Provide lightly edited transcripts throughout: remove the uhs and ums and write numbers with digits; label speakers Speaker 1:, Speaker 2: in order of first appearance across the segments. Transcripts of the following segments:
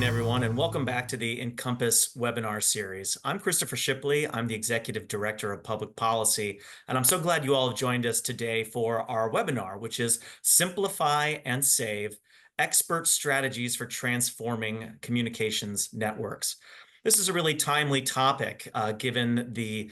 Speaker 1: everyone, and welcome back to the Encompass webinar series. I'm Christopher Shipley. I'm the Executive Director of Public Policy, and I'm so glad you all have joined us today for our webinar, which is Simplify and Save: Expert Strategies for Transforming Communications Networks. This is a really timely topic, given the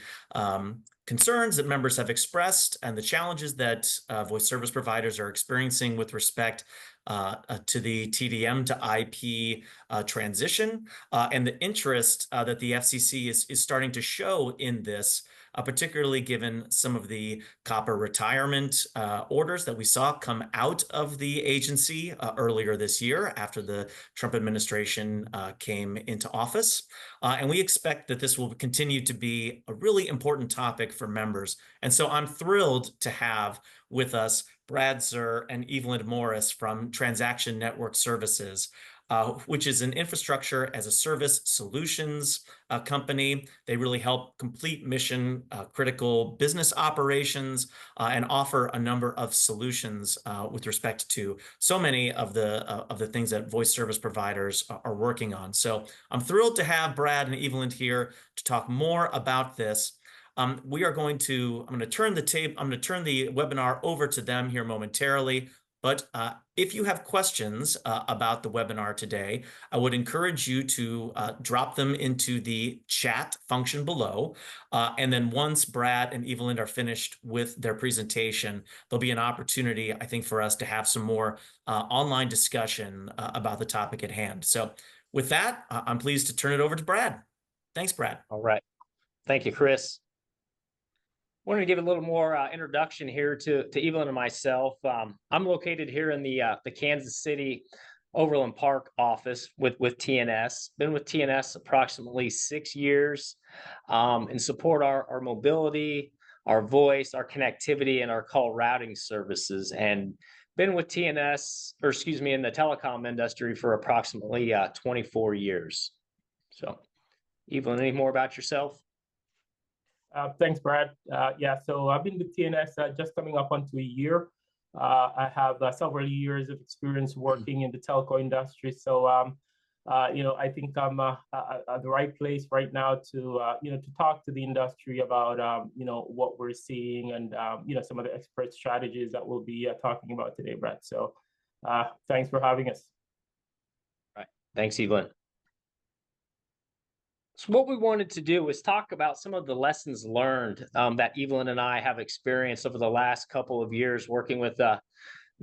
Speaker 1: concerns that members have expressed and the challenges that voice service providers are experiencing with respect to the TDM to IP transition, and the interest that the FCC is starting to show in this, particularly given some of the copper retirement orders that we saw come out of the agency earlier this year after the Trump administration came into office. And we expect that this will continue to be a really important topic for members. And so I'm thrilled to have with us Brad Zerr and Eveland Morris from Transaction Network Services, which is an infrastructure as a service solutions company. They really help complete mission critical business operations and offer a number of solutions with respect to so many of the things that voice service providers are working on. So I'm thrilled to have Brad and Eveland here to talk more about this. I'm going to turn the webinar over to them here momentarily. But if you have questions about the webinar today, I would encourage you to drop them into the chat function below. And then once Brad and Eveland are finished with their presentation, there'll be an opportunity, I think, for us to have some more online discussion about the topic at hand. So with that, I'm pleased to turn it over to Brad. Thanks, Brad.
Speaker 2: All right. Thank you, Chris. I wanted to give a little more introduction here to Eveland and myself. I'm located here in the Kansas City Overland Park office with TNS. Been with TNS approximately 6 years, and support our mobility, our voice, our connectivity, and our call routing services. And been with TNS, or excuse me, in the telecom industry for approximately 24 years. So, Eveland, any more about yourself?
Speaker 3: Thanks, Brad. Yeah, so I've been with TNS just coming up onto a year. I have several years of experience working in the telco industry. So, I think I'm at the right place right now to, to talk to the industry about, what we're seeing and, some of the expert strategies that we'll be talking about today, Brad. So thanks for having us.
Speaker 2: All right. Thanks, Eveland. So what we wanted to do was talk about some of the lessons learned that Eveland and I have experienced over the last couple of years working with the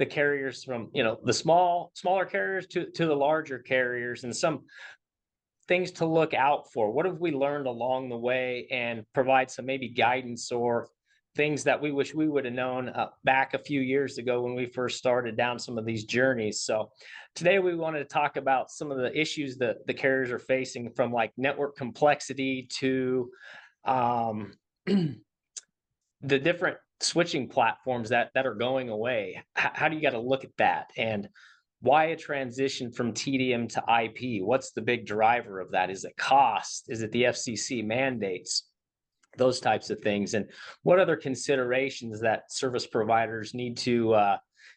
Speaker 2: carriers, from the smaller carriers to the larger carriers, and some things to look out for. What have we learned along the way, and provide some maybe guidance or things that we wish we would have known back a few years ago when we first started down some of these journeys. So today we wanted to talk about some of the issues that the carriers are facing, from like network complexity to the different switching platforms that are going away. How do you got to look at that, and why a transition from TDM to IP? What's the big driver of that? Is it cost? Is it the FCC mandates? Those types of things. And what other considerations that service providers need to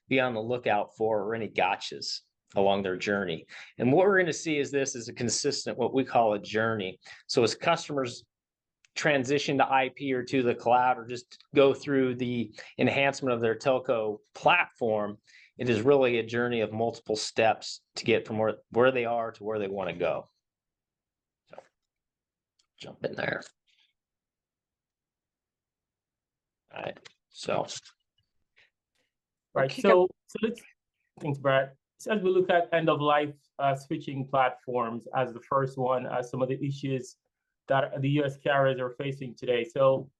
Speaker 2: be on the lookout for, or any gotchas along their journey. And what we're going to see is this is a consistent, what we call a journey. So as customers transition to IP or to the cloud, or just go through the enhancement of their telco platform, it is really a journey of multiple steps to get from where they are to where they want to go. So jump in there. All right. So
Speaker 3: let's, thanks, Brad. So as we look at end of life switching platforms as the first one, as some of the issues that the U.S. carriers are facing today. So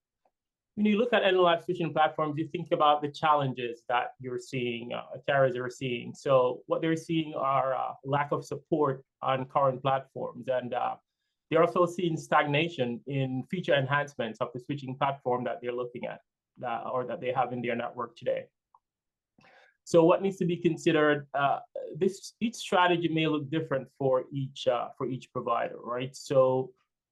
Speaker 3: when you look at end of life switching platforms, you think about the challenges that you're seeing, carriers are seeing. So what they're seeing are lack of support on current platforms, and they're also seeing stagnation in feature enhancements of the switching platform that they're looking at, or that they have in their network today. So what needs to be considered, each strategy may look different for each provider, right? So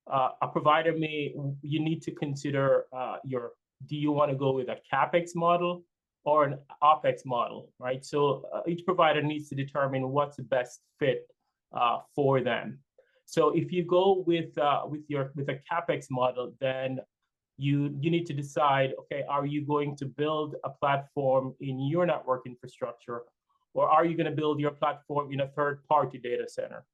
Speaker 3: a provider you need to consider do you want to go with a CapEx model or an OpEx model, right? So each provider needs to determine what's the best fit for them. So if you go with a CapEx model, then you need to decide, okay, are you going to build a platform in your network infrastructure, or are you going to build your platform in a third-party data center?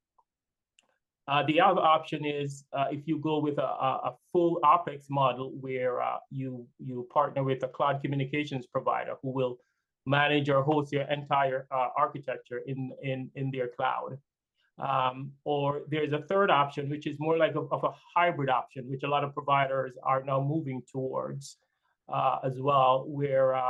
Speaker 3: The other option is if you go with a full OpEx model where you partner with a cloud communications provider who will manage or host your entire architecture in their cloud. Or there's a third option, which is more like of a hybrid option, which a lot of providers are now moving towards as well, where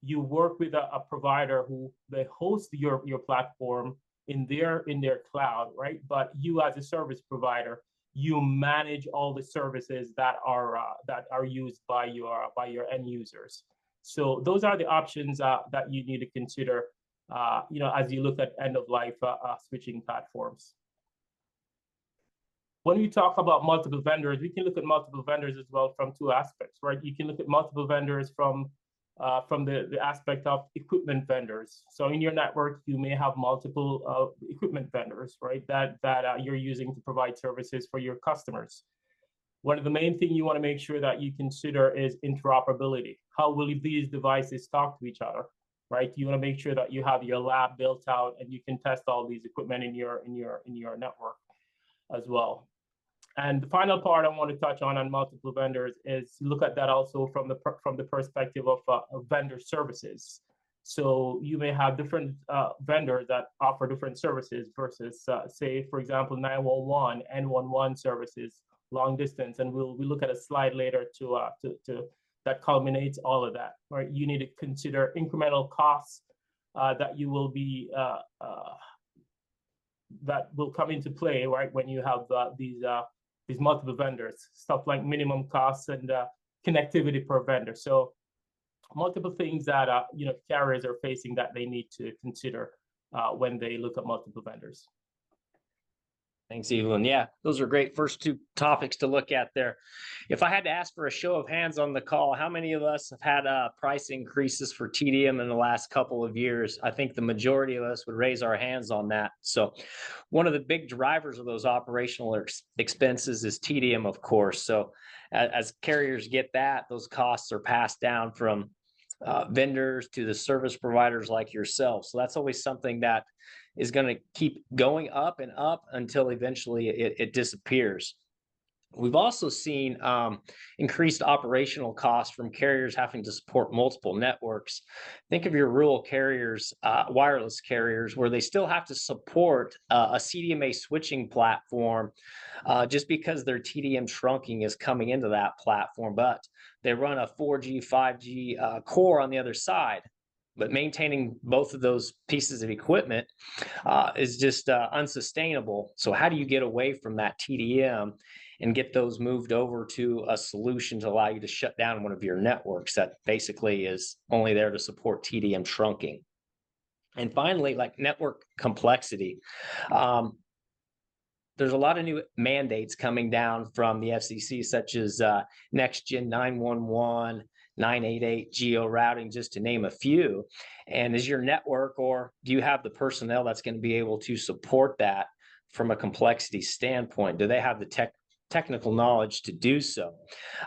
Speaker 3: you work with a provider who they host your platform in their cloud, right? But you as a service provider, you manage all the services that are used by your end users. So those are the options that you need to consider, as you look at end of life switching platforms. When we talk about multiple vendors, we can look at multiple vendors as well from two aspects, right? You can look at multiple vendors from the aspect of equipment vendors. So in your network, you may have multiple equipment vendors, right? That you're using to provide services for your customers. One of the main things you want to make sure that you consider is interoperability. How will these devices talk to each other, right? You want to make sure that you have your lab built out and you can test all these equipment in your network as well. And the final part I want to touch on multiple vendors is look at that also from the perspective of vendor services. So you may have different vendors that offer different services versus, say, for example, 911, N11 services, long distance, and we'll look at a slide later to that culminates all of that. Right, you need to consider incremental costs that you will be that will come into play, right, when you have these multiple vendors, stuff like minimum costs and connectivity per vendor. So multiple things that carriers are facing that they need to consider when they look at multiple vendors.
Speaker 2: Thanks, Eveland. Yeah, those are great first two topics to look at there. If I had to ask for a show of hands on the call, how many of us have had price increases for TDM in the last couple of years? I think the majority of us would raise our hands on that. So one of the big drivers of those operational expenses is TDM, of course. So as carriers get that, those costs are passed down from vendors to the service providers like yourself. So that's always something that is going to keep going up and up until eventually it disappears. We've also seen increased operational costs from carriers having to support multiple networks. Think of your rural carriers, wireless carriers, where they still have to support a CDMA switching platform just because their TDM trunking is coming into that platform, but they run a 4G, 5G core on the other side. But maintaining both of those pieces of equipment is just unsustainable. So how do you get away from that TDM and get those moved over to a solution to allow you to shut down one of your networks that basically is only there to support TDM trunking? And finally, like network complexity. There's a lot of new mandates coming down from the FCC, such as Next Gen 911, 988 georouting, just to name a few. And is your network, or do you have the personnel that's going to be able to support that from a complexity standpoint? Do they have the technical knowledge to do so?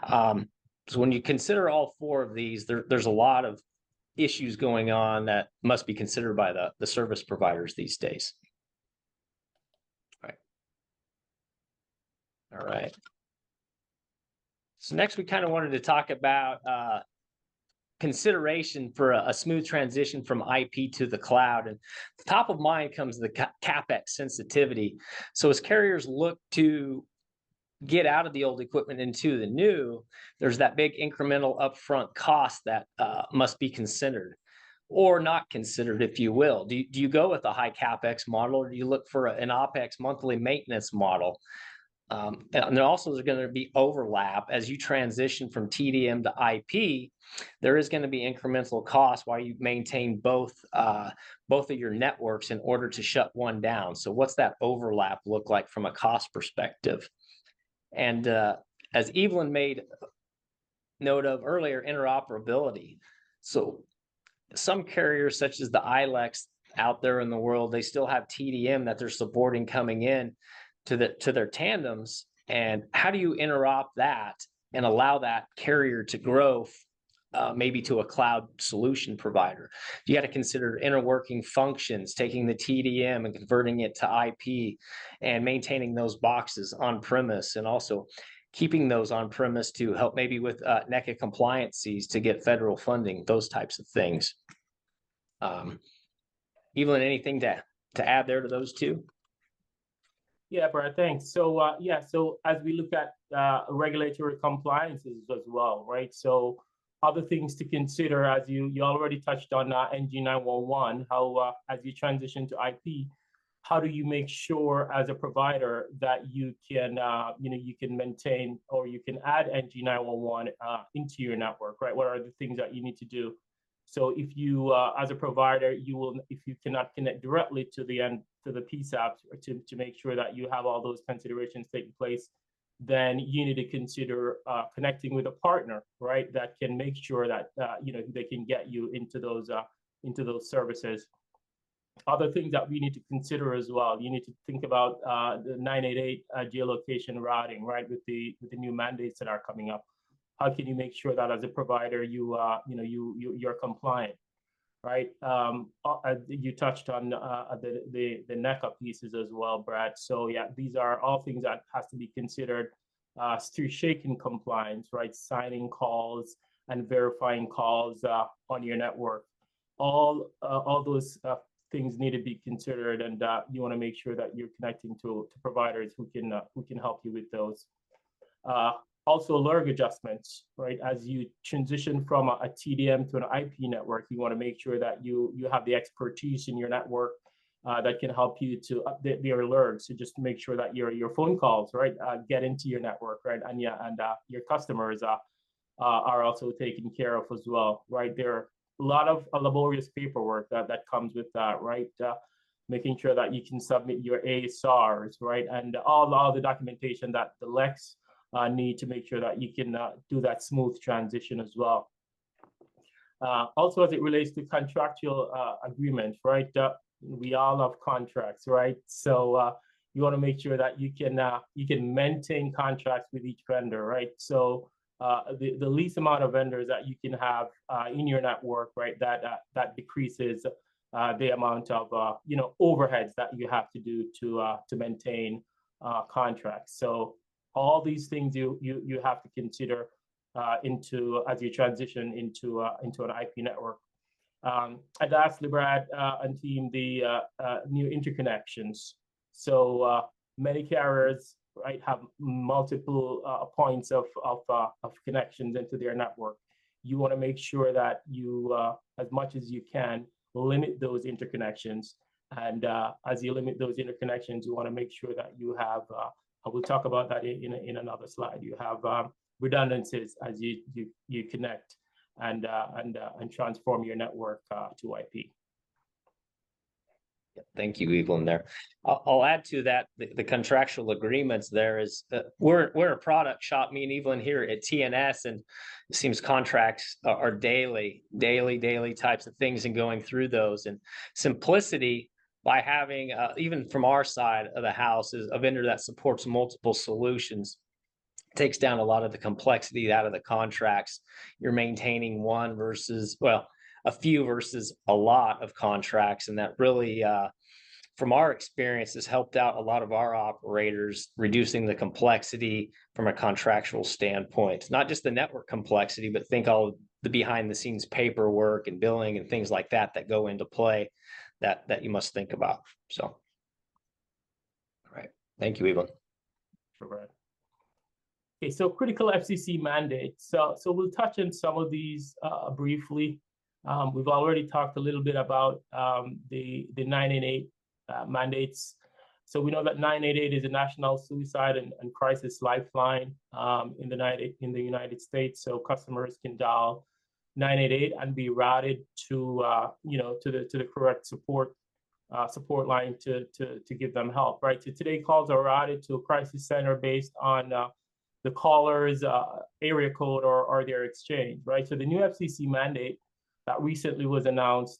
Speaker 2: So when you consider all four of these, there's a lot of issues going on that must be considered by the service providers these days. All right. So next, we kind of wanted to talk about consideration for a smooth transition from IP to the cloud. And top of mind comes the CapEx sensitivity. So as carriers look to get out of the old equipment into the new, there's that big incremental upfront cost that must be considered or not considered, if you will. Do you go with a high CapEx model, or do you look for an OpEx monthly maintenance model? And also there's going to be overlap as you transition from TDM to IP. There is going to be incremental costs while you maintain both of your networks in order to shut one down. So what's that overlap look like from a cost perspective? And as Eveland made note of earlier, interoperability. So some carriers, such as the ILECs, out there in the world, they still have TDM that they're supporting coming in to their tandems. And how do you interop that and allow that carrier to grow maybe to a cloud solution provider? You got to consider interworking functions, taking the TDM and converting it to IP and maintaining those boxes on premise, and also keeping those on premise to help maybe with NECA compliances to get federal funding, those types of things. Evelyn, anything to add there to those two?
Speaker 3: Yeah, Brad, thanks. So yeah, so as we look at regulatory compliances as well, right? So other things to consider, as you already touched on NG911, how as you transition to IP, how do you make sure as a provider that you can you can maintain or you can add NG911 into your network, right? What are the things that you need to do? So if you, as a provider, if you cannot connect directly to the end, to the PSAPs, or to make sure that you have all those considerations taking place, then you need to consider connecting with a partner, right? That can make sure that, they can get you into those services. Other things that we need to consider as well, you need to think about the 988 geolocation routing, right? With the new mandates that are coming up. How can you make sure that as a provider you're compliant, right? You touched on the NECA pieces as well, Brad. So yeah, these are all things that has to be considered through shaking compliance, right? Signing calls and verifying calls on your network. All those things need to be considered, and you want to make sure that you're connecting to providers who can help you with those. Also, LERG adjustments, right? As you transition from a TDM to an IP network, you want to make sure that you have the expertise in your network that can help you to update your alerts. So just to make sure that your phone calls, right, get into your network, right, and your customers are also taken care of as well, right? There are a lot of laborious paperwork that comes with that, right? Making sure that you can submit your ASRs, right, and all the documentation that the LECs need to make sure that you can do that smooth transition as well. Also, as it relates to contractual agreements, right? We all have contracts, right? So you want to make sure that you can maintain contracts with each vendor, right? So the least amount of vendors that you can have in your network, right? That decreases the amount of overheads that you have to do to maintain contracts. So all these things you have to consider as you transition into an IP network. And lastly, Brad and team, the new interconnections. So many carriers, right, have multiple points of connections into their network. You want to make sure that you, as much as you can, limit those interconnections. And as you limit those interconnections, you want to make sure that you have we'll talk about that in another slide. You have redundancies as you connect and transform your network to IP.
Speaker 2: Thank you, Eveland. There, I'll add to that the contractual agreements. There is we're a product shop, me and Eveland here at TNS, and it seems contracts are daily types of things and going through those, and simplicity. By having, even from our side of the house, is a vendor that supports multiple solutions, takes down a lot of the complexity out of the contracts. You're maintaining one versus, well, a few versus a lot of contracts. And that really, from our experience, has helped out a lot of our operators, reducing the complexity from a contractual standpoint. Not just the network complexity, but think all the behind the scenes paperwork and billing and things like that go into play. That you must think about. So, all right. Thank you, Eveland.
Speaker 3: Sure. Okay, so critical FCC mandates. So we'll touch on some of these briefly. We've already talked a little bit about the 988 mandates. So we know that 988 is a national suicide and crisis lifeline in the United States. So customers can dial 988 and be routed to the correct support line to give them help, right? So today calls are routed to a crisis center based on the caller's area code or their exchange, right? So the new FCC mandate that recently was announced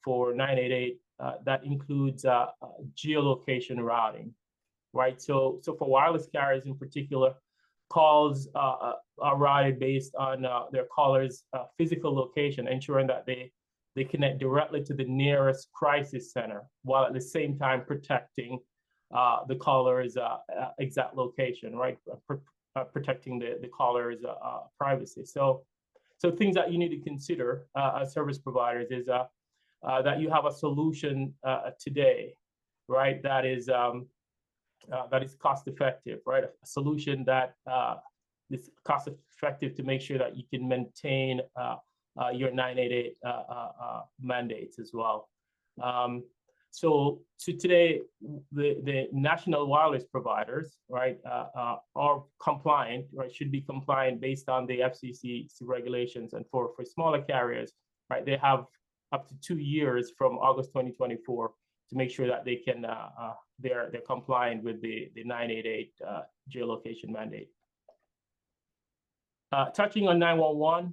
Speaker 3: for 988 that includes geolocation routing, right? So for wireless carriers in particular, calls are routed based on their caller's physical location, ensuring that they connect directly to the nearest crisis center, while at the same time protecting the caller's exact location, right? Protecting the caller's privacy. So things that you need to consider as service providers is that you have a solution today, right? That is cost effective, right? A solution that is cost effective to make sure that you can maintain your 988 mandates as well. So today, the national wireless providers, right, are compliant, right, should be compliant based on the FCC regulations. And for smaller carriers, right, they have up to 2 years from August 2024 to make sure that they can they're compliant with the 988 geolocation mandate. Touching on 911,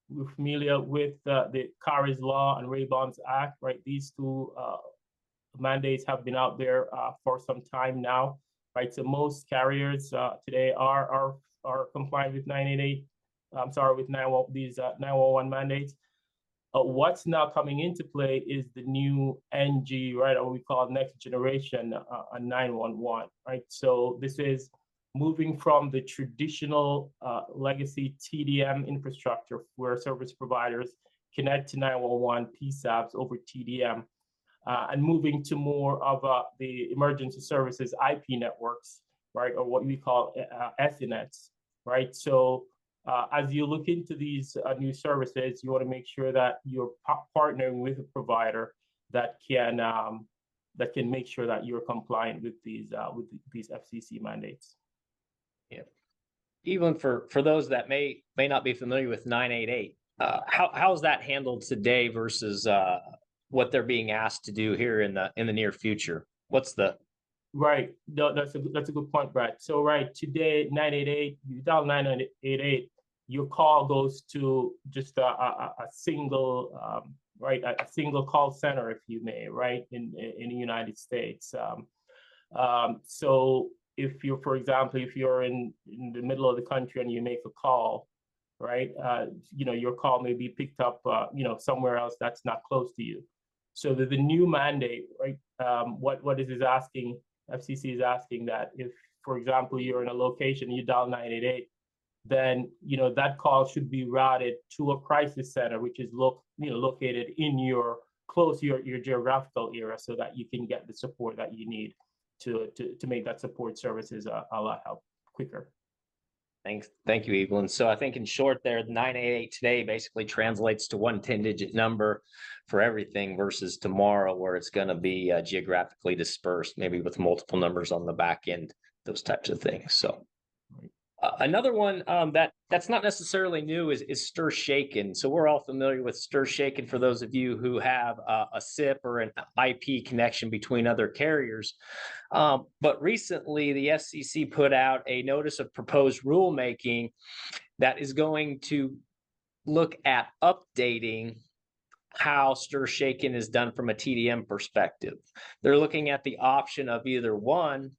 Speaker 3: we're familiar with the Carries Law and Ray-Bonds Act, right? These two mandates have been out there for some time now, right? So most carriers today are compliant with 988. I'm sorry, with these 911 mandates. What's now coming into play is the new NG, right, or what we call next generation 911, right? So this is moving from the traditional legacy TDM infrastructure where service providers connect to 911 PSAPs over TDM, and moving to more of the emergency services IP networks, right, or what we call SNETs, right? So as you look into these new services, you want to make sure that you're partnering with a provider that can make sure that you're compliant with these FCC mandates.
Speaker 2: Yeah. Even for those that may not be familiar with 988, how's that handled today versus what they're being asked to do here in the near future? What's the
Speaker 3: Right? No, that's a good point, Brad. So right today, 988, you dial 988, your call goes to just a single right, a single call center, if you may, right, in the United States. So if you're, for example, if you're in the middle of the country and you make a call, right, your call may be picked up, somewhere else that's not close to you. So the new mandate, right, what is asking, FCC is asking that if, for example, you're in a location, you dial 988, then that call should be routed to a crisis center, which is located in your geographical area, so that you can get the support that you need to make that support services a lot quicker.
Speaker 2: Thank you, Eveland. So I think in short there, 988 today basically translates to one 10-digit number for everything versus tomorrow where it's going to be geographically dispersed, maybe with multiple numbers on the back end, those types of things. So another one that's not necessarily new is stir shaken. So we're all familiar with stir shaken for those of you who have a SIP or an IP connection between other carriers. But recently, the FCC put out a notice of proposed rulemaking that is going to look at updating how stir shaken is done from a TDM perspective. They're looking at the option of either one,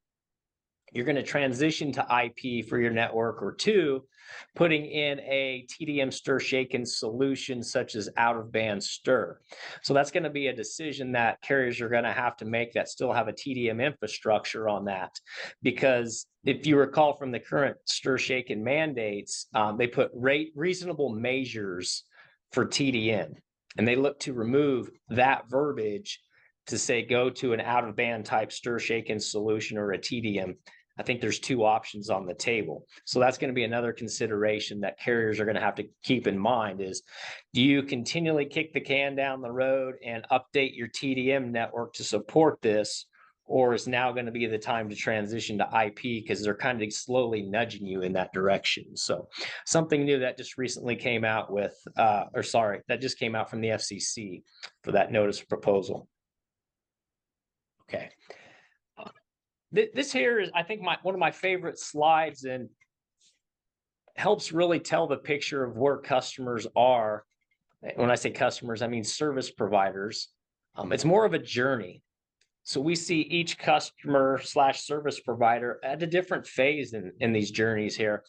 Speaker 2: you're going to transition to IP for your network, or two, putting in a TDM stir shaken solution such as out of band stir. So that's going to be a decision that carriers are going to have to make that still have a TDM infrastructure on that. Because if you recall from the current stir shaken mandates, they put reasonable measures for TDM, and they look to remove that verbiage to say go to an out of band type stir shaken solution or a TDM. I think there's two options on the table. So that's going to be another consideration that carriers are going to have to keep in mind is, do you continually kick the can down the road and update your TDM network to support this? Or is now going to be the time to transition to IP because they're kind of slowly nudging you in that direction? So something new that just recently came out with, that just came out from the FCC for that notice of proposal. Okay. This here is, I think, one of my favorite slides, and helps really tell the picture of where customers are. When I say customers, I mean service providers It's more of a journey. So we see each customer slash service provider at a different phase in these journeys here.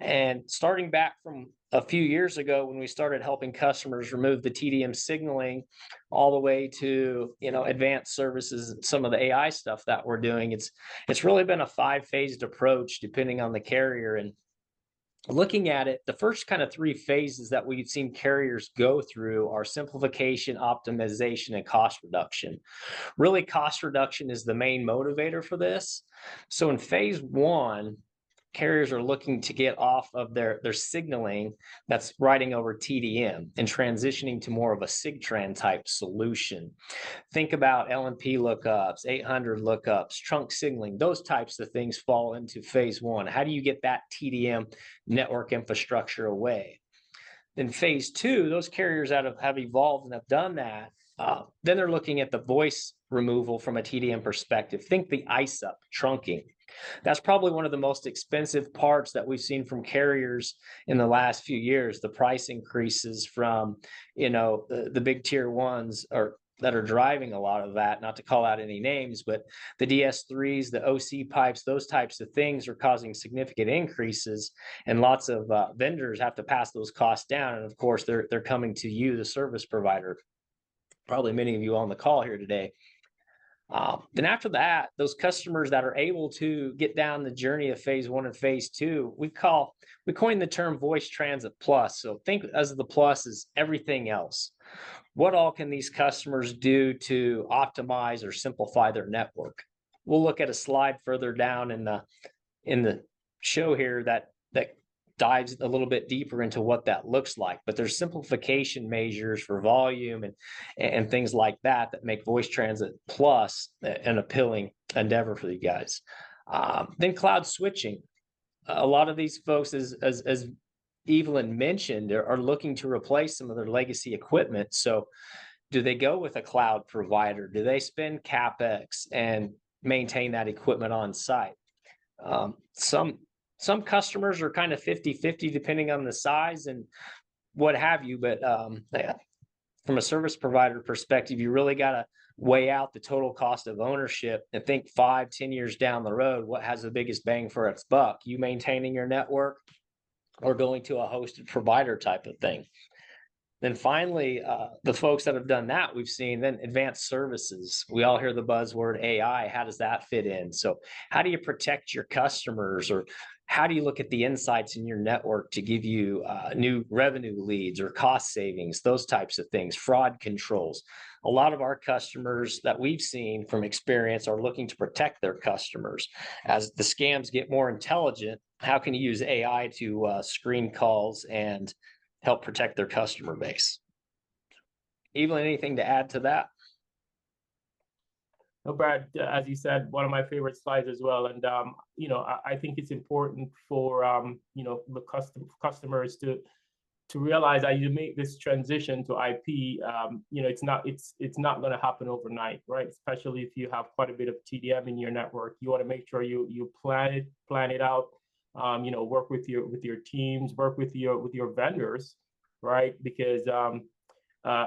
Speaker 2: And starting back from a few years ago when we started helping customers remove the TDM signaling all the way to, advanced services and some of the AI stuff that we're doing, it's really been a 5-phased approach depending on the carrier. And looking at it, the first kind of 3 phases that we've seen carriers go through are simplification, optimization, and cost reduction. Really, cost reduction is the main motivator for this. So in phase 1, carriers are looking to get off of their signaling that's riding over TDM and transitioning to more of a SIGTRAN type solution. Think about LNP lookups, 800 lookups, trunk signaling, those types of things fall into phase 1. How do you get that TDM network infrastructure away? In phase 2, those carriers that have evolved and have done that, then they're looking at the voice removal from a TDM perspective. Think the ICE up, trunking. That's probably one of the most expensive parts that we've seen from carriers in the last few years. The price increases from, the big tier ones that are driving a lot of that, not to call out any names, but the DS3s, the OC pipes, those types of things are causing significant increases, and lots of vendors have to pass those costs down. And of course, they're coming to you, the service provider, probably many of you on the call here today. Then after that, those customers that are able to get down the journey of phase 1 and phase 2, we coined the term voice transit plus. So think as the plus is everything else. What all can these customers do to optimize or simplify their network? We'll look at a slide further down in the show here that dives a little bit deeper into what that looks like. But there's simplification measures for volume and things like that make voice transit plus an appealing endeavor for you guys. Then cloud switching. A lot of these folks, as Eveland mentioned, are looking to replace some of their legacy equipment. So do they go with a cloud provider? Do they spend CapEx and maintain that equipment on site? Some customers are kind of 50-50 depending on the size and what have you. But from a service provider perspective, you really got to weigh out the total cost of ownership and think 5-10 years down the road, what has the biggest bang for its buck? You maintaining your network or going to a hosted provider type of thing. Then finally, the folks that have done that, we've seen then advanced services. We all hear the buzzword AI. How does that fit in? So how do you protect your customers, or how do you look at the insights in your network to give you new revenue leads or cost savings, those types of things, fraud controls? A lot of our customers that we've seen from experience are looking to protect their customers. As the scams get more intelligent, how can you use AI to screen calls and help protect their customer base? Eveland, anything to add to that?
Speaker 3: No, Brad, as you said, one of my favorite slides as well. And, I think it's important for, the customers to realize that you make this transition to IP, it's not going to happen overnight, right? Especially if you have quite a bit of TDM in your network. You want to make sure you plan it out, work with your teams, work with your vendors, right? Because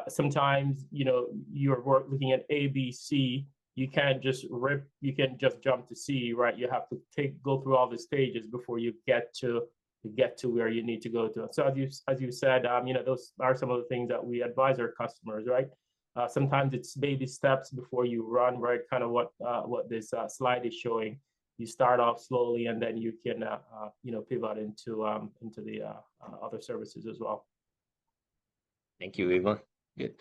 Speaker 3: sometimes, you're looking at A, B, C. You can't just jump to C, right? You have to go through all the stages before you get to where you need to go to. So as you said, those are some of the things that we advise our customers, right? Sometimes it's baby steps before you run, right? Kind of what this slide is showing. You start off slowly, and then you can pivot into the other services as well.
Speaker 2: Thank you, Eveland. Good.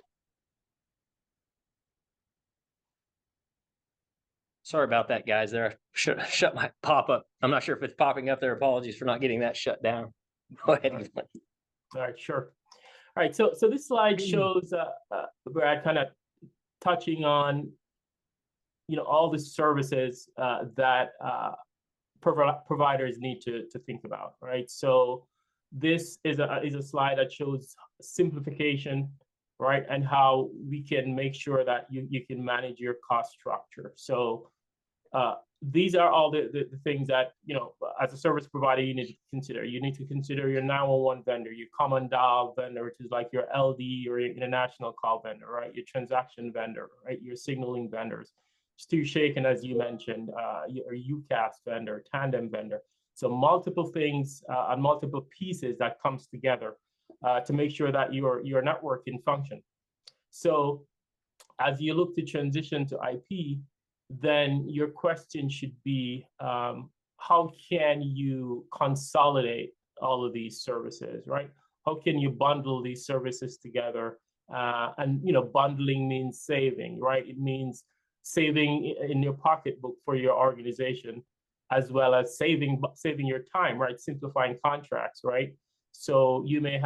Speaker 2: Sorry about that, guys. There, shut my pop-up. I'm not sure if it's popping up there. Apologies for not getting that shut down. Go ahead, Eveland.
Speaker 3: All right, sure. All right, so this slide shows Brad kind of touching on all the services that providers need to think about, right? So this is a slide that shows simplification, right, and how we can make sure that you can manage your cost structure. So these are all the things that, as a service provider, you need to consider. You need to consider your 911 vendor, your common dial vendor, which is like your LD or your international call vendor, right? Your transaction vendor, right? Your signaling vendors. Stu Shaken, as you mentioned, your UCAS vendor, tandem vendor. So multiple things and multiple pieces that comes together to make sure that your network can function. So as you look to transition to IP, then your question should be, how can you consolidate all of these services, right? How can you bundle these services together? And bundling means saving, right? It means saving in your pocketbook for your organization, as well as saving your time, right? Simplifying contracts, right? So you may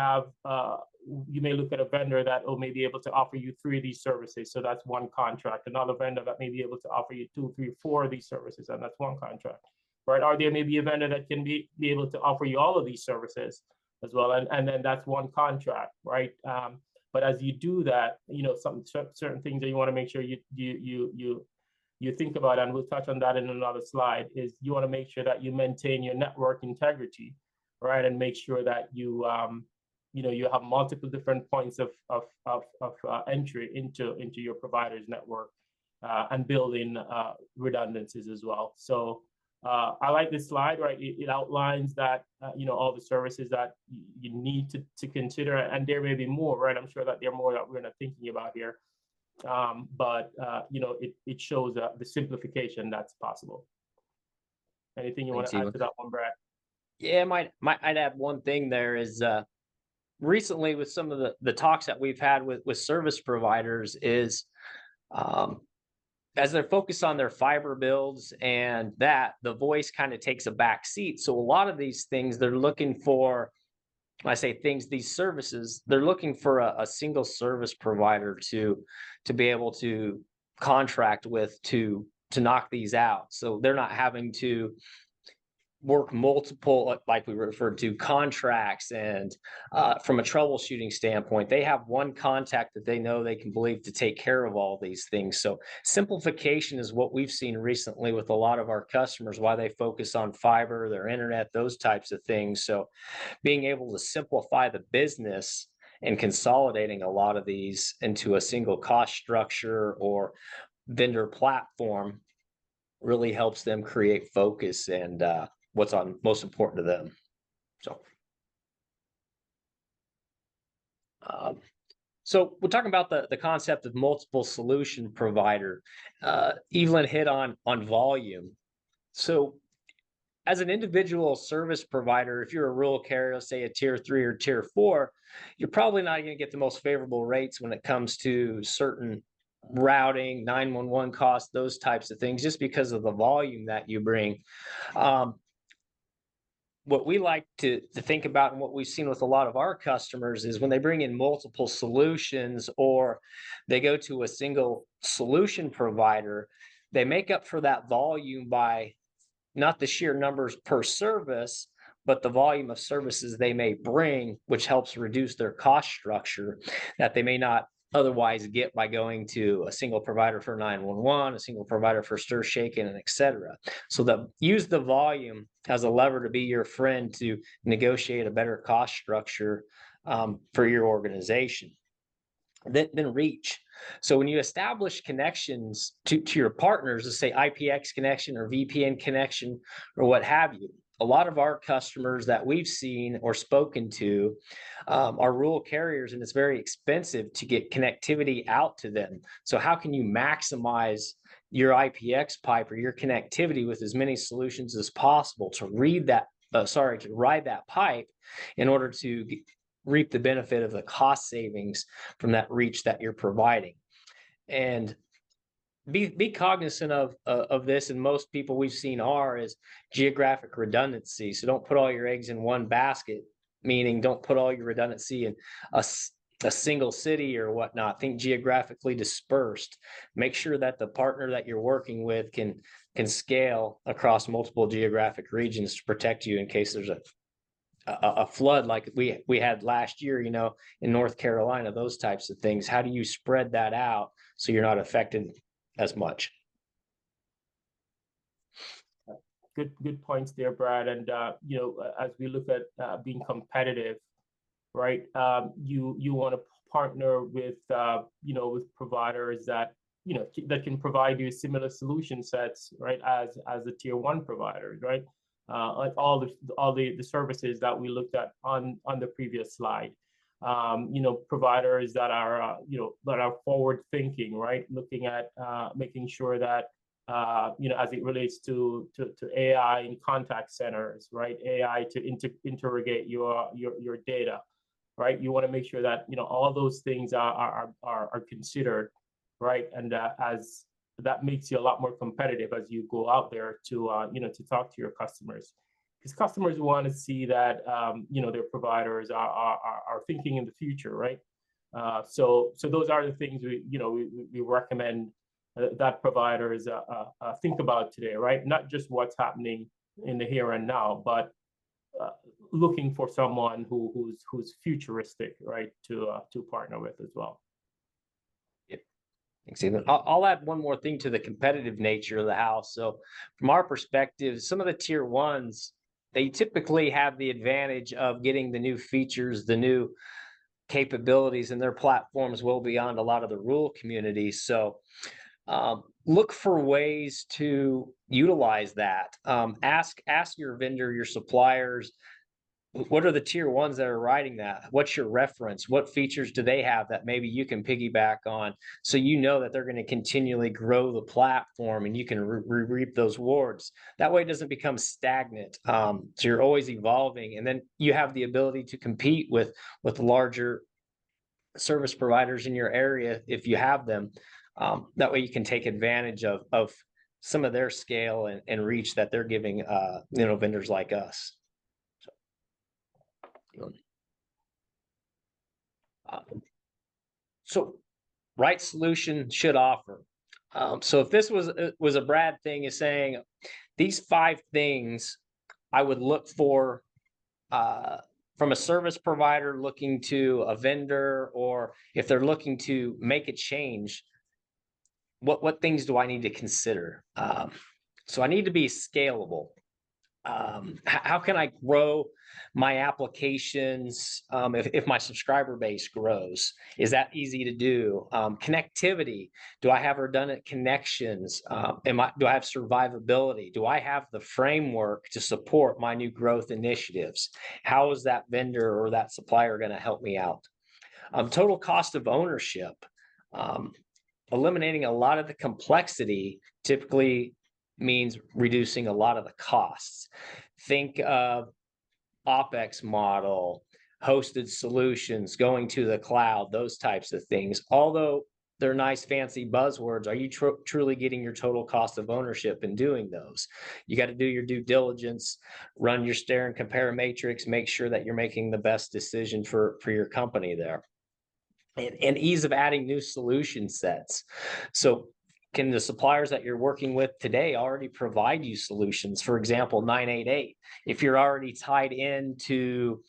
Speaker 3: look at a vendor that may be able to offer you 3 of these services. So that's one contract. Another vendor that may be able to offer you 2, 3, 4 of these services, and that's one contract, right? Or there may be a vendor that can be able to offer you all of these services as well, and then that's one contract, right? But as you do that, some certain things that you want to make sure you think about, and we'll touch on that in another slide, is you want to make sure that you maintain your network integrity, right? And make sure that you have multiple different points of entry into your provider's network, and building redundancies as well. So I like this slide, right? It outlines that all the services that you need to consider, and there may be more, right? I'm sure that there are more that we're not thinking about here, but it shows the simplification that's possible. Anything you want to add to that one, Brad?
Speaker 2: Yeah, I'd add one thing there is recently with some of the talks that we've had with service providers is as they're focused on their fiber builds and that the voice kind of takes a back seat. So a lot of these things they're looking for, when I say things, these services, they're looking for a single service provider to be able to contract with to knock these out. So they're not having to work multiple, like we referred to, contracts, and from a troubleshooting standpoint, they have one contact that they know they can believe to take care of all these things. So simplification is what we've seen recently with a lot of our customers, why they focus on fiber, their internet, those types of things. So being able to simplify the business and consolidating a lot of these into a single cost structure or vendor platform really helps them create focus and what's most important to them. So we're talking about the concept of multiple solution provider. Eveland hit on volume. So as an individual service provider, if you're a rural carrier, say a tier 3 or tier 4, you're probably not going to get the most favorable rates when it comes to certain routing, 911 costs, those types of things, just because of the volume that you bring. What we like to think about, and what we've seen with a lot of our customers, is when they bring in multiple solutions or they go to a single solution provider, they make up for that volume by not the sheer numbers per service, but the volume of services they may bring, which helps reduce their cost structure that they may not otherwise get by going to a single provider for 911, a single provider for stir shaken, and etc. So use the volume as a lever to be your friend to negotiate a better cost structure for your organization. Then reach. So when you establish connections to your partners, let's say IPX connection or VPN connection or what have you, a lot of our customers that we've seen or spoken to are rural carriers, and it's very expensive to get connectivity out to them. So how can you maximize your IPX pipe or your connectivity with as many solutions as possible to ride that pipe in order to reap the benefit of the cost savings from that reach that you're providing? And be cognizant of this, and most people we've seen is geographic redundancy. So don't put all your eggs in one basket, meaning don't put all your redundancy in a single city or whatnot. Think geographically dispersed. Make sure that the partner that you're working with can scale across multiple geographic regions to protect you in case there's a flood like we had last year, in North Carolina, those types of things. How do you spread that out so you're not affected as much?
Speaker 3: Good points there, Brad. And as we look at being competitive, right? You want to partner with with providers that that can provide you similar solution sets, right? As the tier one providers, right? Like all the services that we looked at on the previous slide. Providers that are that are forward thinking, right? Looking at making sure that as it relates to AI in contact centers, right? AI to interrogate your data, right? You want to make sure that all those things are considered, right? And as that makes you a lot more competitive as you go out there to to talk to your customers, because customers want to see that their providers are thinking in the future, right? So those are the things we recommend that providers think about today, right? Not just what's happening in the here and now, but looking for someone who's futuristic, right, to partner with as well.
Speaker 2: Yep. Thanks, Eveland. I'll add one more thing to the competitive nature of the house. So from our perspective, some of the tier ones, they typically have the advantage of getting the new features, the new capabilities, and their platforms well beyond a lot of the rural communities. So look for ways to utilize that. Ask your vendor, your suppliers, what are the tier ones that are riding that? What's your reference? What features do they have that maybe you can piggyback on? So you know that they're going to continually grow the platform and you can reap those rewards. That way it doesn't become stagnant. So you're always evolving. And then you have the ability to compete with larger service providers in your area if you have them. That way you can take advantage of some of their scale and reach that they're giving vendors like us. So right solution should offer. So if this was a Brad thing, is saying these 5 things I would look for from a service provider looking to a vendor, or if they're looking to make a change, what things do I need to consider? So I need to be scalable. How can I grow my applications if my subscriber base grows? Is that easy to do? Connectivity. Do I have redundant connections? Do I have survivability? Do I have the framework to support my new growth initiatives? How is that vendor or that supplier going to help me out? Total cost of ownership. Eliminating a lot of the complexity typically means reducing a lot of the costs. Think of OpEx model, hosted solutions, going to the cloud, those types of things. Although they're nice, fancy buzzwords, are you truly getting your total cost of ownership in doing those? You got to do your due diligence, run your stare and compare matrix, make sure that you're making the best decision for your company there. And ease of adding new solution sets. So can the suppliers that you're working with today already provide you solutions? For example, 988, if you're already tied into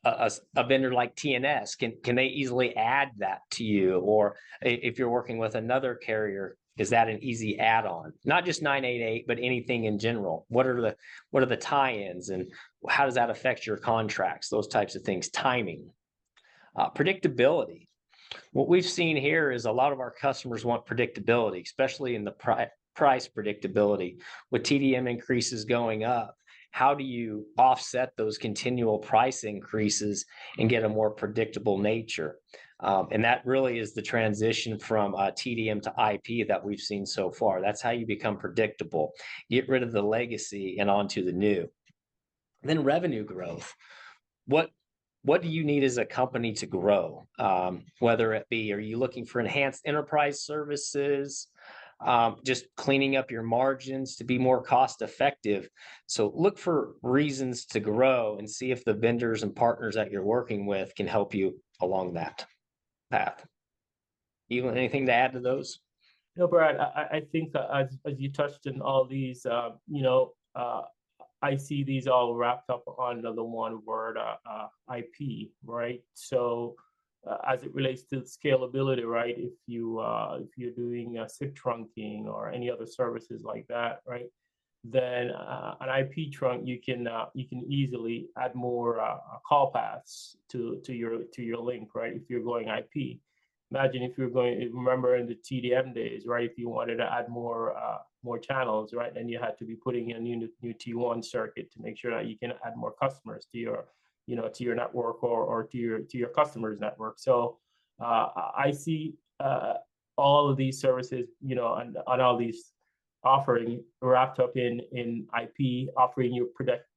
Speaker 2: a vendor like TNS, can they easily add that to you? Or if you're working with another carrier, is that an easy add-on? Not just 988, but anything in general. What are the tie-ins, and how does that affect your contracts? Those types of things. Timing, predictability. What we've seen here is a lot of our customers want predictability, especially in the price predictability. With TDM increases going up, how do you offset those continual price increases and get a more predictable nature? And that really is the transition from TDM to IP that we've seen so far. That's how you become predictable. Get rid of the legacy and onto the new. And then revenue growth. What do you need as a company to grow? Whether it be, are you looking for enhanced enterprise services, just cleaning up your margins to be more cost effective? So look for reasons to grow and see if the vendors and partners that you're working with can help you along that path. Eveland, anything to add to those?
Speaker 3: No, Brad, I think as you touched on all these, I see these all wrapped up under the one word IP, right? So as it relates to scalability, right? If you're doing SIP trunking or any other services like that, right? Then an IP trunk, you can easily add more call paths to your link, right? If you're going IP, imagine if you're going. Remember in the TDM days, right? If you wanted to add more channels, right, then you had to be putting in a new T1 circuit to make sure that you can add more customers to your to your network or to your customers' network. So I see all of these services, and all these offering wrapped up in IP, offering you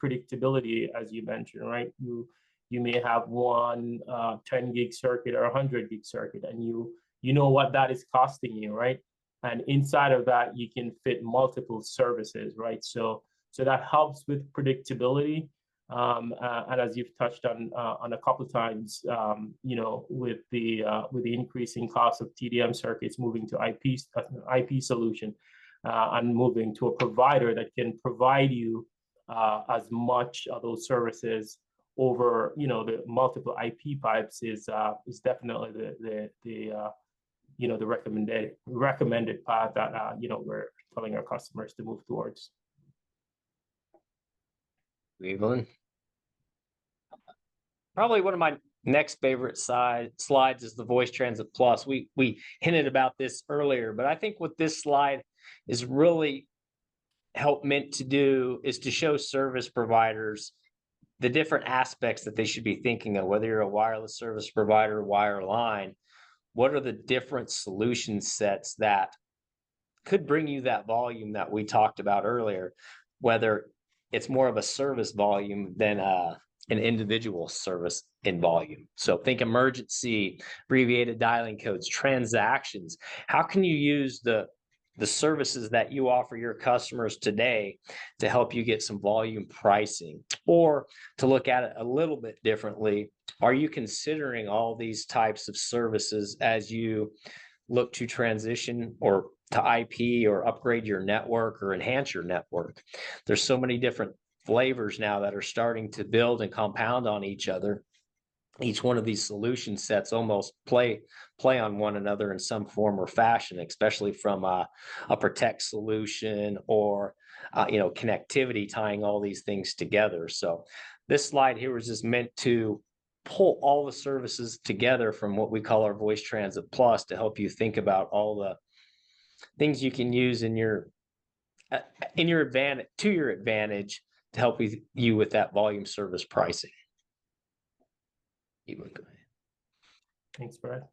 Speaker 3: predictability, as you mentioned, right? You may have one 10 gig circuit or 100 gig circuit, and you know what that is costing you, right? And inside of that, you can fit multiple services, right? So that helps with predictability. And as you've touched on a couple of times, with the increasing cost of TDM circuits moving to IP solution, and moving to a provider that can provide you as much of those services over the multiple IP pipes is definitely the recommended path that we're telling our customers to move towards.
Speaker 2: Eveland. Probably one of my next favorite slides is the Voice Transit Plus. We hinted about this earlier, but I think what this slide is really meant to do is to show service providers the different aspects that they should be thinking of, whether you're a wireless service provider, wireline. What are the different solution sets that could bring you that volume that we talked about earlier, whether it's more of a service volume than an individual service in volume. So think emergency, abbreviated dialing codes, transactions. How can you use the services that you offer your customers today to help you get some volume pricing? Or to look at it a little bit differently, are you considering all these types of services as you look to transition or to IP or upgrade your network or enhance your network? There's so many different flavors now that are starting to build and compound on each other. Each one of these solution sets almost play on one another in some form or fashion, especially from a protect solution or connectivity, tying all these things together. So this slide here was just meant to pull all the services together from what we call our Voice Transit Plus to help you think about all the things you can use in your advantage, to your advantage, to help you with that volume service pricing. Go ahead.
Speaker 3: Thanks, Brad.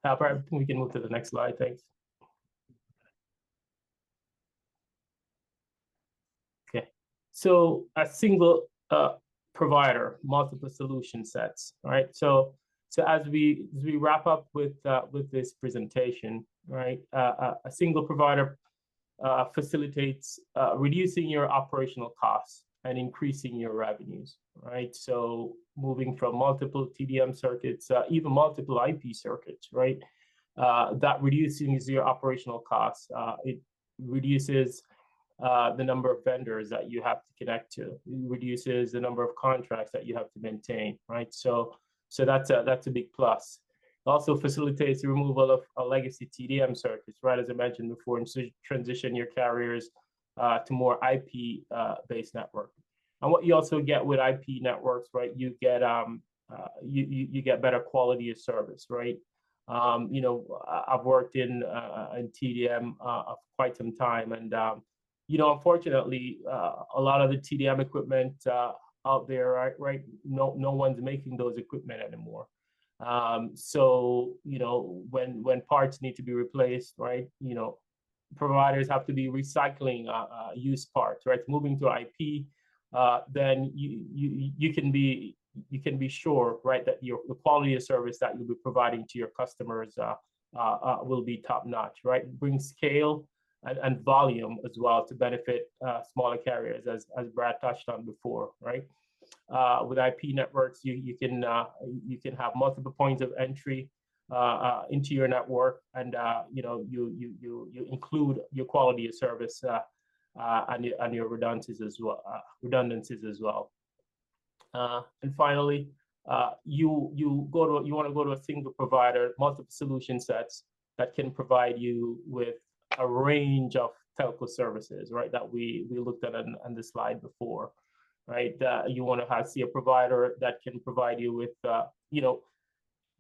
Speaker 3: Brad, we can move to the next slide. Thanks. Okay, so a single provider, multiple solution sets, right? So as we wrap up with this presentation, right? A single provider facilitates reducing your operational costs and increasing your revenues, right? So moving from multiple TDM circuits, even multiple IP circuits, right? That reduces your operational costs. It reduces the number of vendors that you have to connect to. It reduces the number of contracts that you have to maintain, right? So that's a big plus. It also facilitates the removal of legacy TDM circuits, right? As I mentioned before, and so transition your carriers to more IP based network. And what you also get with IP networks, right? You get you get better quality of service, right? I've worked in TDM for quite some time, and unfortunately, a lot of the TDM equipment out there, right? No one's making those equipment anymore. So when parts need to be replaced, right? Providers have to be recycling used parts, right? Moving to IP, then you can be sure, right, that the quality of service that you'll be providing to your customers will be top notch, right? Bring scale and volume as well to benefit smaller carriers, as Brad touched on before, right? With IP networks, you can have multiple points of entry into your network, and you include your quality of service and your redundancies as well. And finally, you want to go to a single provider, multiple solution sets that can provide you with a range of telco services, right? That we looked at on the slide before, right? You want to see a provider that can provide you with,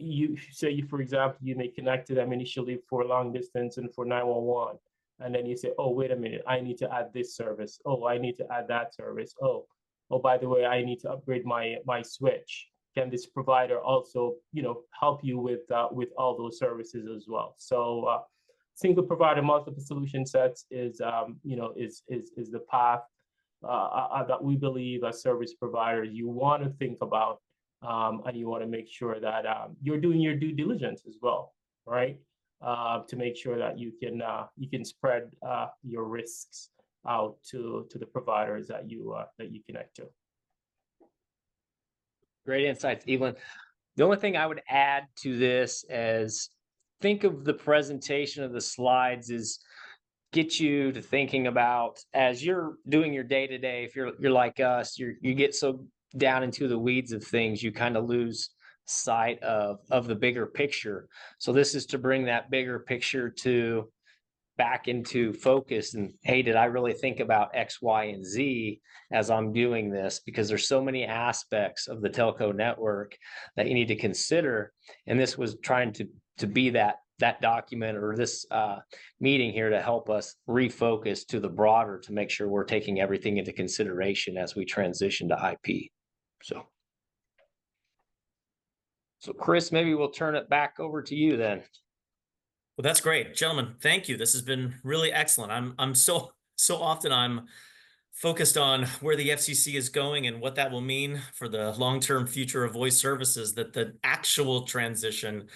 Speaker 3: you say, for example, you may connect to them initially for long distance and for 911. And then you say, oh, wait a minute, I need to add this service. Oh, I need to add that service. Oh, by the way, I need to upgrade my switch. Can this provider also, help you with all those services as well? So single provider, multiple solution sets is the path that we believe as service providers you want to think about, and you want to make sure that you're doing your due diligence as well, right? To make sure that you can spread your risks out to the providers that you connect to.
Speaker 2: Great insights, Eveland. The only thing I would add to this is think of the presentation of the slides is get you to thinking about as you're doing your day to day. If you're like us, you get so down into the weeds of things, you kind of lose sight of the bigger picture. So this is to bring that bigger picture to back into focus and, hey, did I really think about X, Y, and Z as I'm doing this? Because there's so many aspects of the telco network that you need to consider. And this was trying to be that document or this meeting here to help us refocus to the broader to make sure we're taking everything into consideration as we transition to IP. So Chris, maybe we'll turn it back over to you then.
Speaker 1: Well, that's great, gentlemen. Thank you. This has been really excellent. I'm so often I'm focused on where the FCC is going and what that will mean for the long-term future of voice services, that the actual transition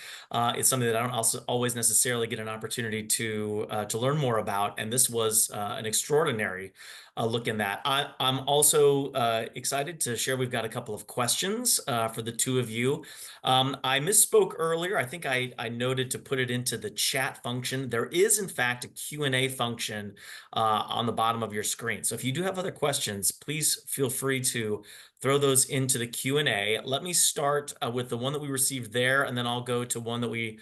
Speaker 1: is something that I don't also always necessarily get an opportunity to learn more about. And this was an extraordinary look in that. I'm also excited to share. We've got a couple of questions for the two of you. I misspoke earlier. I think I noted to put it into the chat function. There is, in fact, a Q&A function on the bottom of your screen. So if you do have other questions, please feel free to throw those into the Q&A. Let me start with the one that we received there, and then I'll go to one that we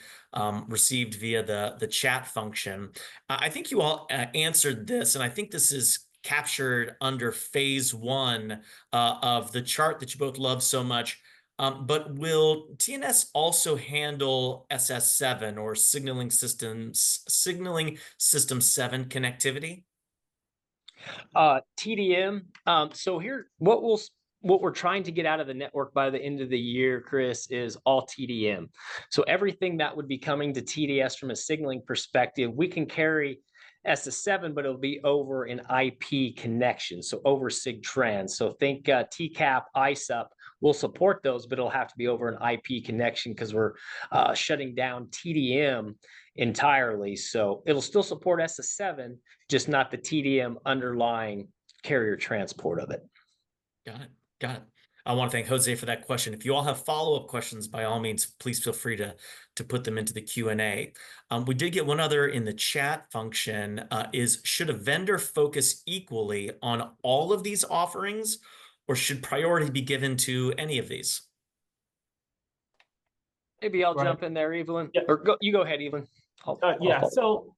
Speaker 1: received via the chat function. I think you all answered this, and I think this is captured under phase one of the chart that you both love so much. But will TNS also handle SS7 or signaling system 7 connectivity?
Speaker 2: TDM. So here, what we're trying to get out of the network by the end of the year, Chris, is all TDM. So everything that would be coming to TDS from a signaling perspective, we can carry SS7, but it'll be over an IP connection, so over SIG-Trans. So think TCAP, ISUP will support those, but it'll have to be over an IP connection because we're shutting down TDM entirely. So it'll still support SS7, just not the TDM underlying carrier transport of it.
Speaker 1: Got it. Got it. I want to thank Jose for that question. If you all have follow-up questions, by all means, please feel free to put them into the Q&A. We did get one other in the chat function. Should a vendor focus equally on all of these offerings, or should priority be given to any of these?
Speaker 2: Maybe I'll jump in there, Eveland.
Speaker 3: Yeah.
Speaker 2: Or you go ahead, Eveland.
Speaker 3: Yeah. So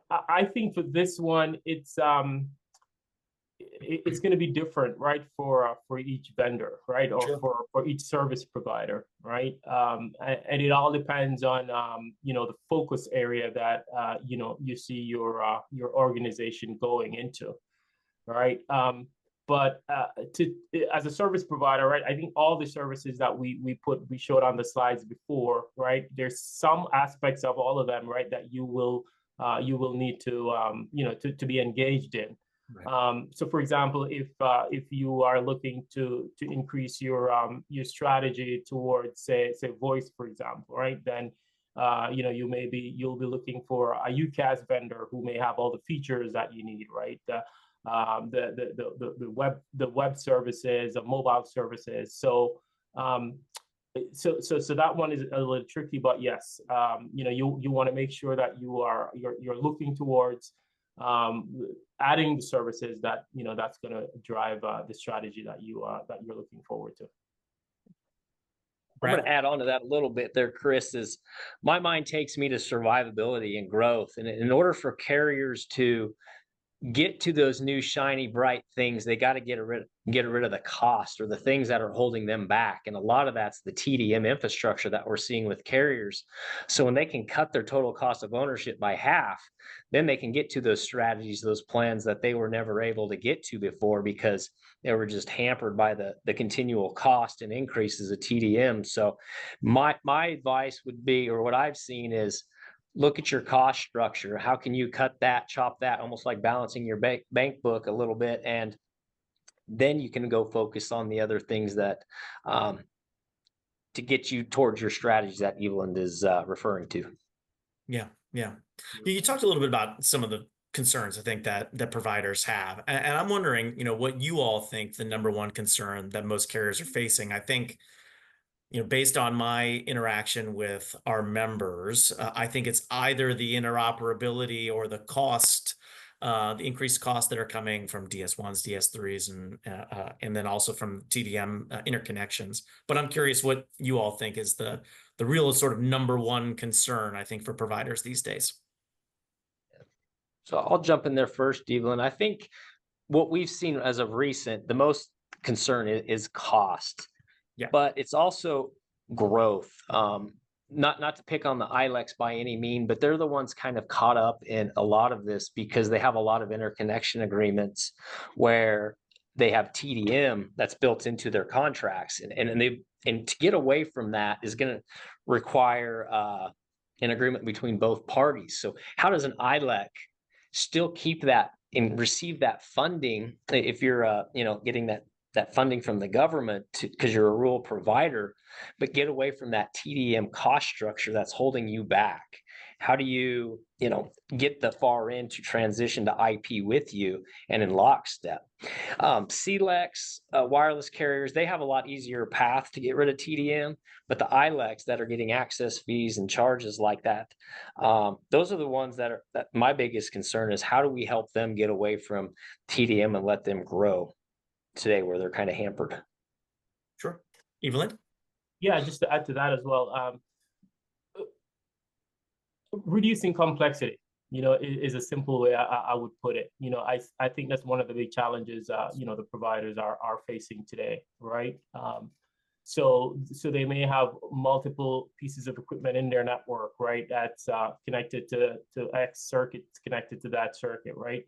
Speaker 3: I think for this one, it's going to be different, right, for each vendor, right, or
Speaker 1: Sure.
Speaker 3: for each service provider, right, and it all depends on the focus area that you see your organization going into, right. But as a service provider, right, I think all the services that we showed on the slides before, right, there's some aspects of all of them, right, that you will need to be engaged in. Right. So, for example, if you are looking to increase your strategy towards say voice, for example, right, then you'll be looking for a UCaaS vendor who may have all the features that you need, right? The web services, the mobile services. So that one is a little tricky, but yes, you want to make sure that you're looking towards adding the services that that's going to drive the strategy that you're looking forward to.
Speaker 2: I'm going to
Speaker 1: Brad?
Speaker 2: add on to that a little bit there, Chris, is my mind takes me to survivability and growth. And in order for carriers to get to those new shiny bright things, they got to get rid of the cost or the things that are holding them back, and a lot of that's the TDM infrastructure that we're seeing with carriers. So when they can cut their total cost of ownership by half, then they can get to those strategies, those plans that they were never able to get to before because they were just hampered by the continual cost and increases of TDM. So my advice would be, or what I've seen is, look at your cost structure. How can you cut that, chop that, almost like balancing your bank book a little bit, and then you can go focus on the other things that to get you towards your strategies that Eveland is referring to.
Speaker 1: Yeah, yeah. You talked a little bit about some of the concerns I think that providers have, and I'm wondering, what you all think the number one concern that most carriers are facing. I think, based on my interaction with our members, I think it's either the interoperability or the cost, the increased costs that are coming from DS1s, DS3s, and then also from TDM interconnections. But I'm curious what you all think is the real sort of number one concern, I think, for providers these days.
Speaker 2: So I'll jump in there first, Evelyn. I think what we've seen as of recent, the most concern is cost,
Speaker 1: Yeah.
Speaker 2: but it's also growth. Not to pick on the ILEX by any mean, but they're the ones kind of caught up in a lot of this because they have a lot of interconnection agreements where they have TDM that's built into their contracts, and to get away from that is going to require an agreement between both parties. So how does an ILEC still keep that and receive that funding if you're getting that funding from the government because you're a rural provider, but get away from that TDM cost structure that's holding you back? How do you get the far end to transition to IP with you and in lockstep? CLECs, wireless carriers, they have a lot easier path to get rid of TDM, but the ILECs that are getting access fees and charges like that, those are the ones that my biggest concern is, how do we help them get away from TDM and let them grow today where they're kind of hampered?
Speaker 1: Sure. Evelyn?
Speaker 3: Yeah, just to add to that as well, reducing complexity, is a simple way I would put it. I think that's one of the big challenges, the providers are facing today, right? So they may have multiple pieces of equipment in their network, right? That's connected to X circuit, connected to that circuit, right?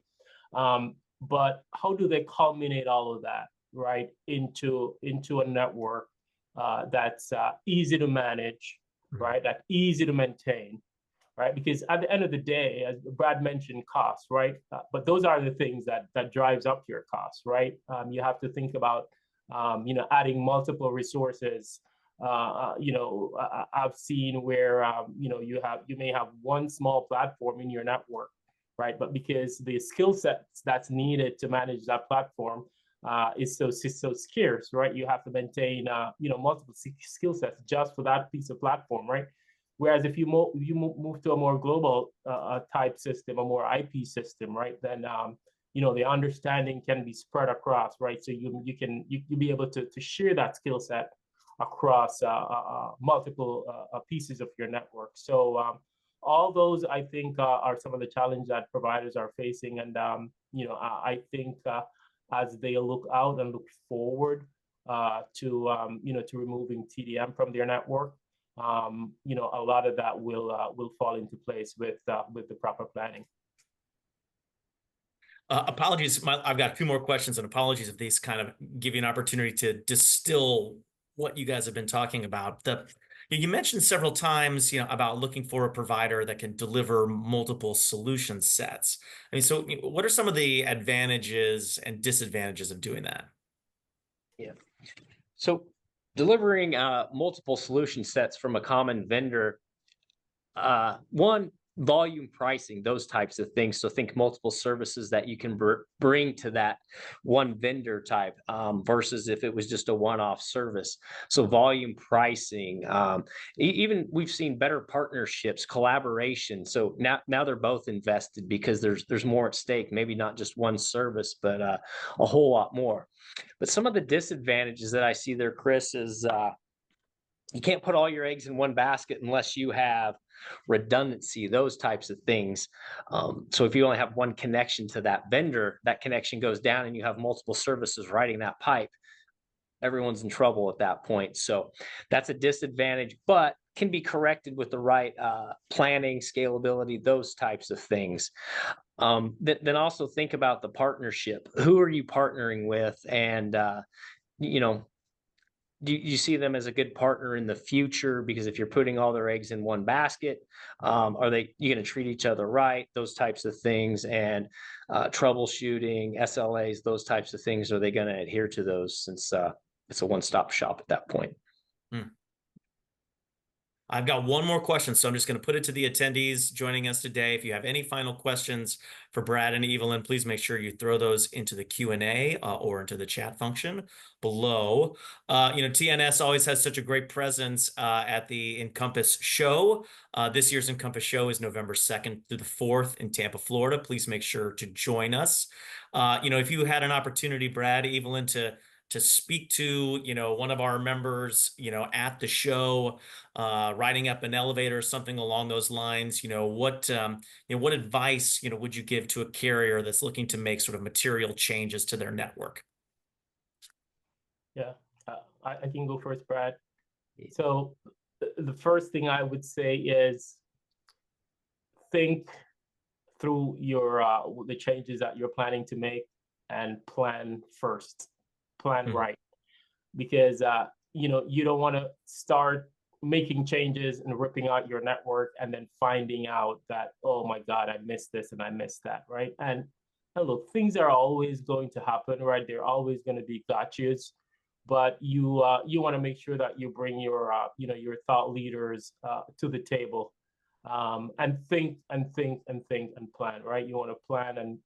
Speaker 3: But how do they culminate all of that, right, into a network that's easy to manage, right? That's easy to maintain, right? Because at the end of the day, as Brad mentioned, costs, right? But those are the things that drives up your costs, right? You have to think about, adding multiple resources. I've seen where, you may have one small platform in your network, right? But because the skill sets that's needed to manage that platform is so scarce, right? You have to maintain, multiple skill sets just for that piece of platform, right? Whereas if you move to a more global type system, a more IP system, right, then the understanding can be spread across, right? So you'll be able to share that skill set across multiple pieces of your network. So all those, I think, are some of the challenges that providers are facing, and I think as they look out and look forward to removing TDM from their network, a lot of that will fall into place with the proper planning.
Speaker 1: Apologies, I've got two more questions, and apologies if these kind of give you an opportunity to distill what you guys have been talking about. You mentioned several times, about looking for a provider that can deliver multiple solution sets. I mean, so what are some of the advantages and disadvantages of doing that?
Speaker 2: Yeah. So delivering multiple solution sets from a common vendor, one, volume pricing, those types of things. So think multiple services that you can bring to that one vendor type, versus if it was just a one-off service. So volume pricing, even we've seen better partnerships, collaboration. So now they're both invested because there's more at stake. Maybe not just one service, but a whole lot more. But some of the disadvantages that I see there, Chris, is You can't put all your eggs in one basket unless you have redundancy, those types of things. So if you only have one connection to that vendor, that connection goes down and you have multiple services riding that pipe, everyone's in trouble at that point. So that's a disadvantage, but can be corrected with the right planning, scalability, those types of things. Then also think about the partnership. Who are you partnering with? And, you know, do you see them as a good partner in the future? Because if you're putting all their eggs in one basket, are they you going to treat each other right? Those types of things, and troubleshooting, SLAs, those types of things. Are they going to adhere to those? Since it's a one-stop shop at that point.
Speaker 1: Hmm. I've got one more question, so I'm just going to put it to the attendees joining us today. If you have any final questions for Brad and Eveland, please make sure you throw those into the Q&A or into the chat function below. TNS always has such a great presence at the Encompass show. This year's Encompass show is November 2nd through the 4th in Tampa, Florida. Please make sure to join us. If you had an opportunity, Brad, Eveland, to speak to, one of our members, at the show, riding up an elevator or something along those lines, what advice, would you give to a carrier that's looking to make sort of material changes to their network?
Speaker 3: Yeah, I can go first, Brad. So the first thing I would say is think through the changes that you're planning to make and plan first. Plan right, because you don't want to start making changes and ripping out your network and then finding out that, oh my God, I missed this and I missed that, right? And look, things are always going to happen, right? They're always going to be gotchas, but you want to make sure that you bring your thought leaders to the table, and think and plan, right? You want to plan and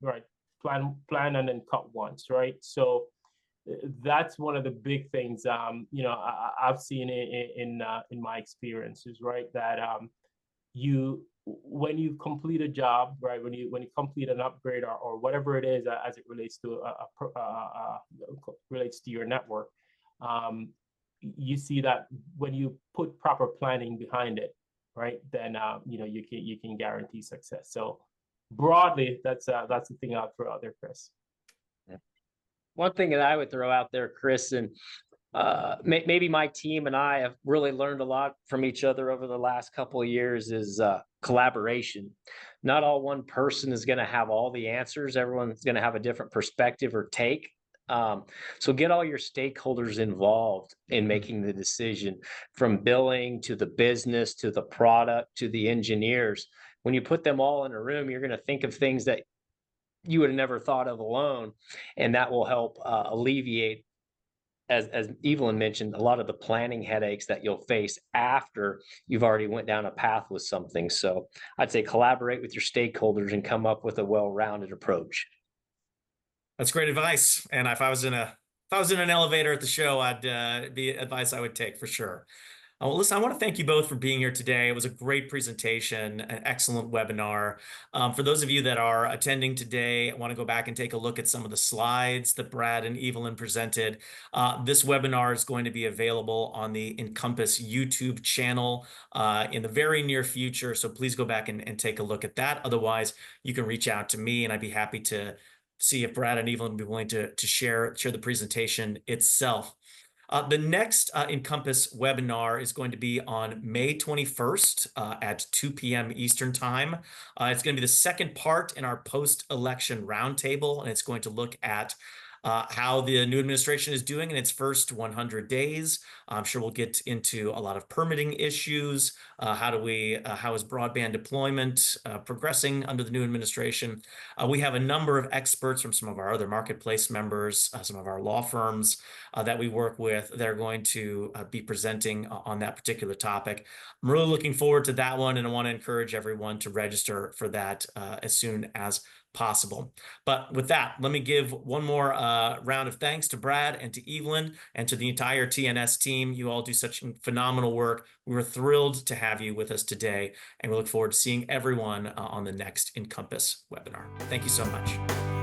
Speaker 3: plan and then cut once, right? So that's one of the big things I've seen in my experiences, right? That when you complete a job, right? When you complete an upgrade or whatever it is as it relates to relates to your network, you see that when you put proper planning behind it, right? Then you can guarantee success. So broadly, that's the thing I'll throw out there, Chris.
Speaker 2: One thing that I would throw out there, Chris, and maybe my team and I have really learned a lot from each other over the last couple of years is collaboration. Not all one person is going to have all the answers. Everyone's going to have a different perspective or take. So get all your stakeholders involved in making the decision, from billing to the business to the product to the engineers. When you put them all in a room, you're going to think of things that you would have never thought of alone, and that will help alleviate, as Eveland mentioned, a lot of the planning headaches that you'll face after you've already went down a path with something. So I'd say collaborate with your stakeholders and come up with a well-rounded approach.
Speaker 1: That's great advice. And if I was in an elevator at the show, I'd be advice I would take for sure. Well, listen, I want to thank you both for being here today. It was a great presentation, an excellent webinar. For those of you that are attending today, I want to go back and take a look at some of the slides that Brad and Eveland presented. This webinar is going to be available on the Encompass YouTube channel in the very near future. So please go back and take a look at that. Otherwise, you can reach out to me and I'd be happy to see if Brad and Eveland would be willing to share the presentation itself. The next Encompass webinar is going to be on May 21st at 2 p.m. Eastern Time. It's going to be the second part in our post-election roundtable, and it's going to look at how the new administration is doing in its first 100 days. I'm sure we'll get into a lot of permitting issues. How is broadband deployment progressing under the new administration? We have a number of experts from some of our other marketplace members, some of our law firms that we work with. They're going to be presenting on that particular topic. I'm really looking forward to that one, and I want to encourage everyone to register for that as soon as possible. But with that, let me give one more round of thanks to Brad and to Eveland and to the entire TNS team. You all do such phenomenal work. We were thrilled to have you with us today, and we look forward to seeing everyone on the next Encompass webinar. Thank you so much.